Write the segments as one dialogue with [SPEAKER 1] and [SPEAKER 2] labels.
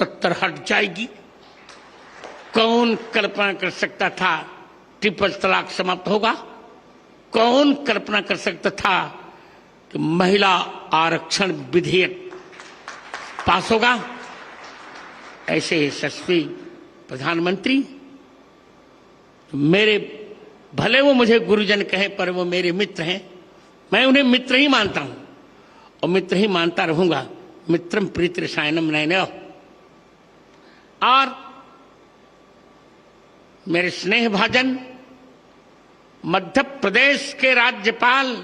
[SPEAKER 1] 70 हट जाएगी। कौन कल्पना कर सकता था ट्रिपल तलाक समाप्त होगा? कौन कल्पना कर सकता था कि महिला आरक्षण विधेयक पास होगा? ऐसे यशस्वी प्रधानमंत्री, मेरे भले वो मुझे गुरुजन कहे पर वो मेरे मित्र हैं, मैं उन्हें मित्र ही मानता हूं और मित्र ही मानता रहूंगा। मित्रम प्रीति रसायनम नयनयोः। और मेरे स्नेह भाजन मध्य प्रदेश के राज्यपाल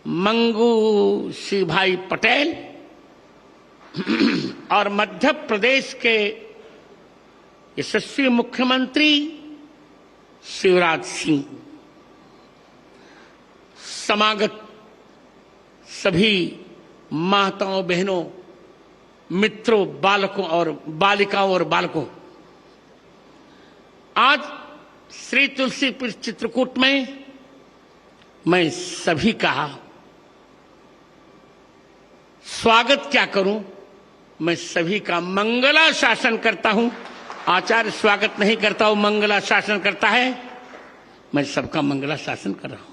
[SPEAKER 1] मंगू सिंह भाई पटेल और मध्य प्रदेश के यशस्वी मुख्यमंत्री शिवराज सिंह, समागत सभी माताओं, बहनों, मित्रों, बालकों और बालिकाओं और बालकों, आज श्री तुलसीपुर चित्रकूट में मैं सभी का स्वागत क्या करूं, मैं सभी का मंगला शासन करता हूं। आचार्य स्वागत नहीं करता हूं, मंगला शासन करता है। मैं सबका मंगला शासन कर रहा हूं।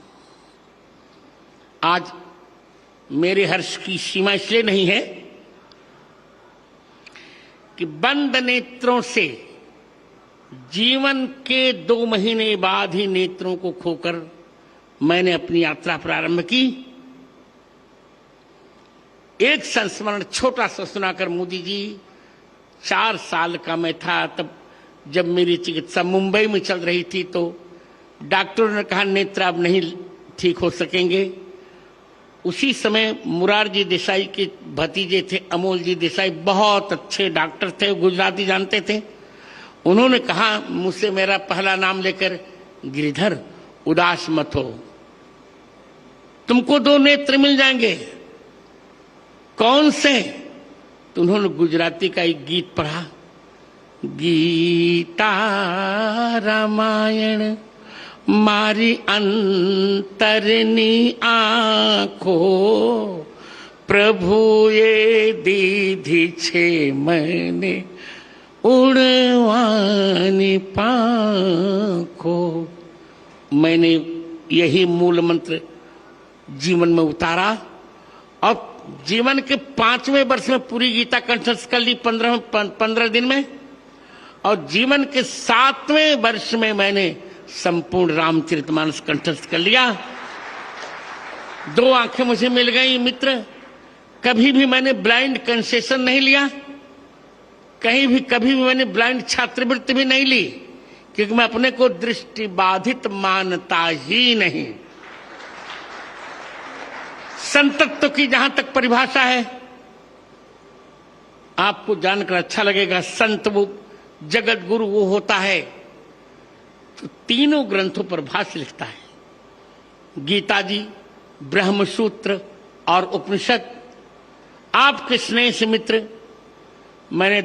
[SPEAKER 1] आज मेरे हर्ष की सीमा इसलिए नहीं है कि बंद नेत्रों से जीवन के 2 महीने बाद ही नेत्रों को खोकर मैंने अपनी यात्रा प्रारंभ की। एक संस्मरण छोटा सा सुनाकर मोदी जी, 4 साल का मैं था तब, जब मेरी चिकित्सा मुंबई में चल रही थी, तो डॉक्टरों ने कहा नेत्र अब नहीं ठीक हो सकेंगे। उसी समय मुरारजी देसाई के भतीजे थे अमोल जी देसाई, बहुत अच्छे डॉक्टर थे, गुजराती जानते थे। उन्होंने कहा मुझसे मेरा पहला नाम लेकर, गिरिधर उदास मत हो, तुमको 2 नेत्र मिल जाएंगे। कौन से? तो उन्होंने गुजराती का एक गीत पढ़ा, गीता रामायण मारी अंतरनी आंखो, प्रभु ये दीधी छे मैंने उड़वानी पांखो। मैंने यही मूल मंत्र जीवन में उतारा और जीवन के 5वें वर्ष में पूरी गीता कंठस्थ कर ली 15 दिन में, और जीवन के 7वें वर्ष में मैंने संपूर्ण रामचरितमानस कंठस्थ कर लिया। 2 आंखें मुझे मिल गई मित्र। कभी भी मैंने ब्लाइंड कंसेशन नहीं लिया, कभी भी मैंने ब्लाइंड छात्रवृत्ति भी नहीं ली, क्योंकि मैं अपने को दृष्टि बाधित मानता ही नहीं। संतत्व की जहां तक परिभाषा है, आपको जानकर अच्छा लगेगा। संत वो जगत गुरु वो होता है तो 3 ग्रंथों पर भाष्य लिखता है, गीता जी, ब्रह्मसूत्र और उपनिषद। आपके स्नेह से मित्र, मैंने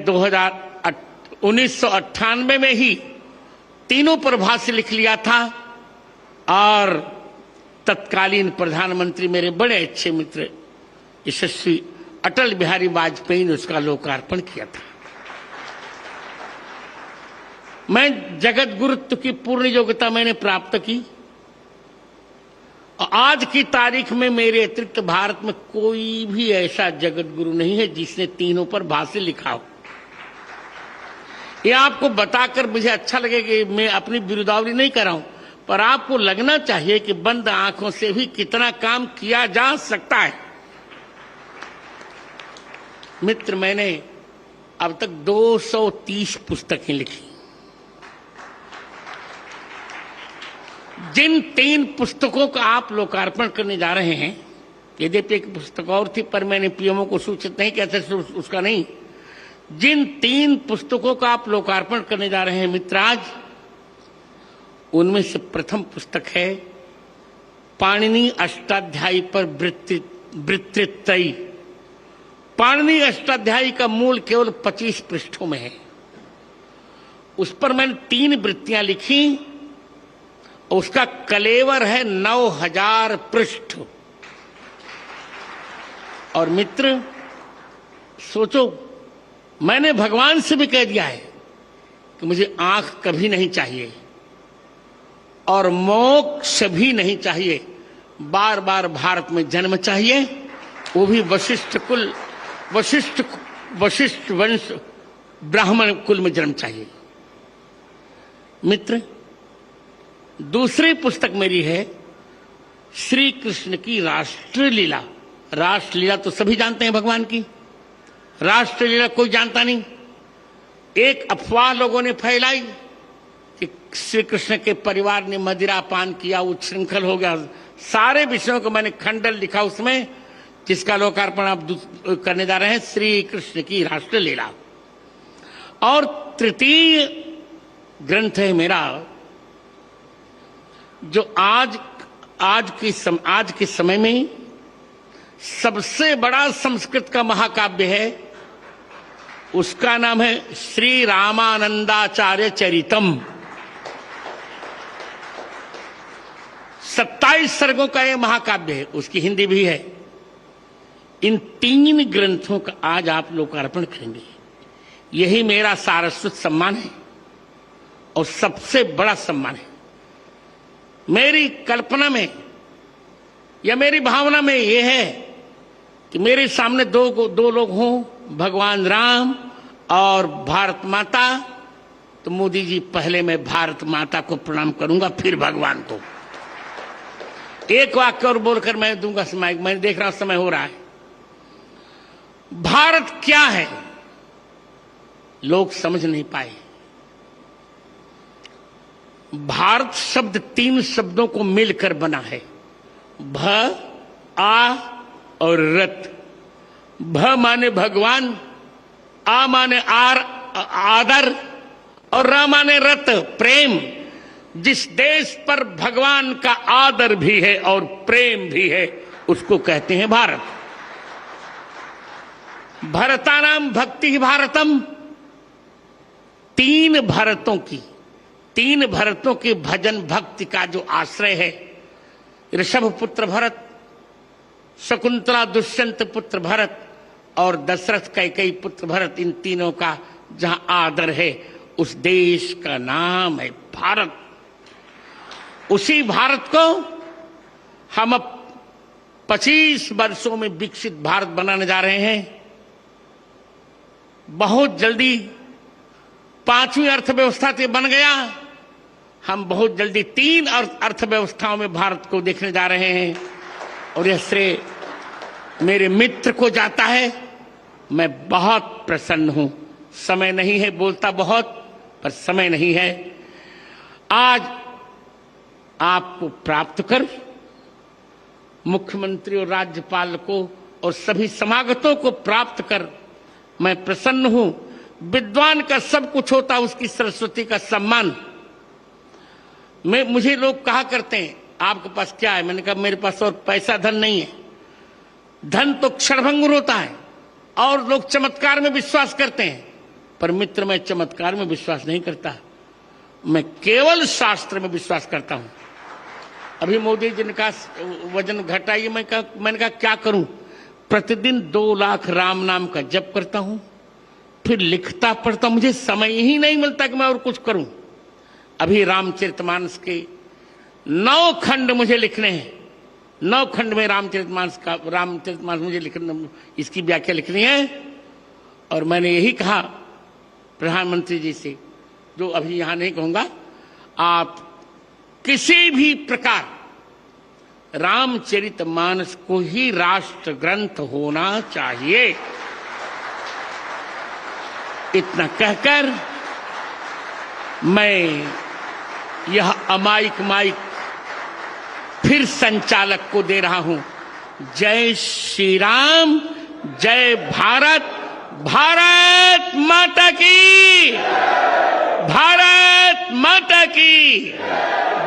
[SPEAKER 1] 1998 में ही तीनों पर भाष्य लिख लिया था और तत्कालीन प्रधानमंत्री, मेरे बड़े अच्छे मित्र यशस्वी अटल बिहारी वाजपेयी ने उसका लोकार्पण किया था। मैं जगत गुरुत्व की पूर्ण योग्यता मैंने प्राप्त की और आज की तारीख में मेरे अतिरिक्त भारत में कोई भी ऐसा जगत गुरु नहीं है जिसने तीनों पर भाष्य लिखा हो। ये आपको बताकर मुझे अच्छा लगेगा कि मैं अपनी बिरुदावली नहीं कर रहा हूं, पर आपको लगना चाहिए कि बंद आंखों से भी कितना काम किया जा सकता है। मित्र, मैंने अब तक 230 पुस्तकें लिखी। जिन 3 पुस्तकों का आप लोकार्पण करने जा रहे हैं, यद्यपि एक पुस्तक और थी पर मैंने पीएमओ को सूचित नहीं किया था, उसका नहीं। जिन 3 पुस्तकों का आप लोकार्पण करने जा रहे हैं मित्र आज, उनमें से प्रथम पुस्तक है पाणिनि अष्टाध्यायी पर वृत्तित्रयी। पाणिनि अष्टाध्यायी का मूल केवल 25 पृष्ठों में है। उस पर मैंने 3 वृत्तियां लिखी। उसका कलेवर है 9000 पृष्ठ। और मित्र सोचो, मैंने भगवान से भी कह दिया है कि मुझे आंख कभी नहीं चाहिए और मोक्ष भी नहीं चाहिए, बार बार भारत में जन्म चाहिए, वो भी वशिष्ठ कुल, वशिष्ठ वंश ब्राह्मण कुल में जन्म चाहिए। मित्र, दूसरी पुस्तक मेरी है श्री कृष्ण की राष्ट्रलीला। राष्ट्रलीला तो सभी जानते हैं भगवान की, राष्ट्रलीला कोई जानता नहीं। एक अफवाह लोगों ने फैलाई कि श्री कृष्ण के परिवार ने मदिरा पान किया, उच्छृंखल हो गया। सारे विषयों को मैंने खंडन लिखा उसमें, जिसका लोकार्पण आप करने जा रहे हैं, श्री कृष्ण की राष्ट्रलीला। और तृतीय ग्रंथ है मेरा, जो आज के समय में सबसे बड़ा संस्कृत का महाकाव्य है। उसका नाम है श्री रामानंदाचार्य चरितम। 27 सर्गों का यह महाकाव्य है, उसकी हिंदी भी है। इन 3 ग्रंथों का आज आप लोकार्पण करेंगे। यही मेरा सारस्वत सम्मान है और सबसे बड़ा सम्मान है। मेरी कल्पना में या मेरी भावना में यह है कि मेरे सामने दो लोग हों, भगवान राम और भारत माता। तो मोदी जी, पहले मैं भारत माता को प्रणाम करूंगा, फिर भगवान को। एक वाक्य और बोलकर मैं दूंगा समय। मैं देख रहा हूं समय हो रहा है। भारत क्या है लोग समझ नहीं पाए। भारत शब्द 3 शब्दों को मिलकर बना है, भ, आ और रत। भ माने भगवान, आ माने आदर और र माने रत, प्रेम। जिस देश पर भगवान का आदर भी है और प्रेम भी है, उसको कहते हैं भारत। भरतानाम भक्ति ही भारतम। 3 भरतों के भजन भक्ति का जो आश्रय है, ऋषभ पुत्र भरत, शकुंतला दुष्यंत पुत्र भरत और दशरथ कैकेयी पुत्र भरत, इन तीनों का जहां आदर है, उस देश का नाम है भारत। उसी भारत को हम अब 25 वर्षों में विकसित भारत बनाने जा रहे हैं। बहुत जल्दी 5वीं अर्थव्यवस्था से बन गया। हम बहुत जल्दी 3 अर्थव्यवस्थाओं में भारत को देखने जा रहे हैं और यह श्रेय मेरे मित्र को जाता है। मैं बहुत प्रसन्न हूं। समय नहीं है, बोलता बहुत, पर समय नहीं है। आज आपको प्राप्त कर, मुख्यमंत्री और राज्यपाल को और सभी समागतों को प्राप्त कर मैं प्रसन्न हूं। विद्वान का सब कुछ होता, उसकी सरस्वती का सम्मान। मुझे लोग कहा करते हैं, आपके पास क्या है? मैंने कहा, मेरे पास और पैसा धन नहीं है। धन तो क्षणभंगुर होता है और लोग चमत्कार में विश्वास करते हैं, पर मित्र, मैं चमत्कार में विश्वास नहीं करता। मैं केवल शास्त्र में विश्वास करता हूं। अभी मोदी जी ने कहा वजन घटाइए। मैंने कहा क्या करूं? प्रतिदिन 2 लाख राम नाम का जप करता हूं, फिर लिखता पढ़ता। मुझे समय ही नहीं मिलता कि मैं और कुछ करूं। अभी रामचरितमानस के 9 खंड मुझे लिखने हैं। 9 खंड में रामचरितमानस मुझे लिखना, इसकी व्याख्या लिखनी है। और मैंने यही कहा प्रधानमंत्री जी से, जो अभी यहां नहीं कहूंगा, आप किसी भी प्रकार रामचरितमानस को ही राष्ट्र ग्रंथ होना चाहिए। इतना कहकर मैं यह अमायिक माइक फिर संचालक को दे रहा हूं। जय श्री राम, जय भारत, भारत माता की, भारत माता की,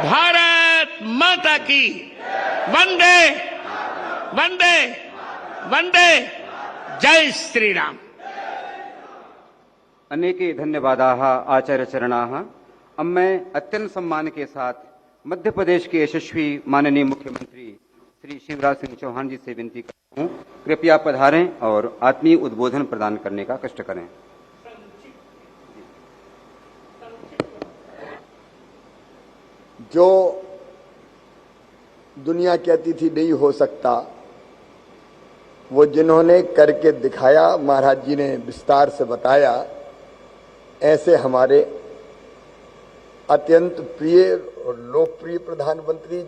[SPEAKER 1] भारत माता की। वंदे वंदे वंदे, जय श्री राम।
[SPEAKER 2] अनेके धन्यवादाः आचार्यचरणाः। अब मैं अत्यंत सम्मान के साथ मध्य प्रदेश के यशस्वी माननीय मुख्यमंत्री श्री शिवराज सिंह चौहान जी से विनती करता हूँ, कृपया पधारें और आत्मीय उद्बोधन प्रदान करने का कष्ट करें।
[SPEAKER 3] जो दुनिया कहती थी नहीं हो सकता, वो जिन्होंने करके दिखाया, महाराज जी ने विस्तार से बताया, ऐसे हमारे अत्यंत प्रिय और लोकप्रिय प्रधानमंत्री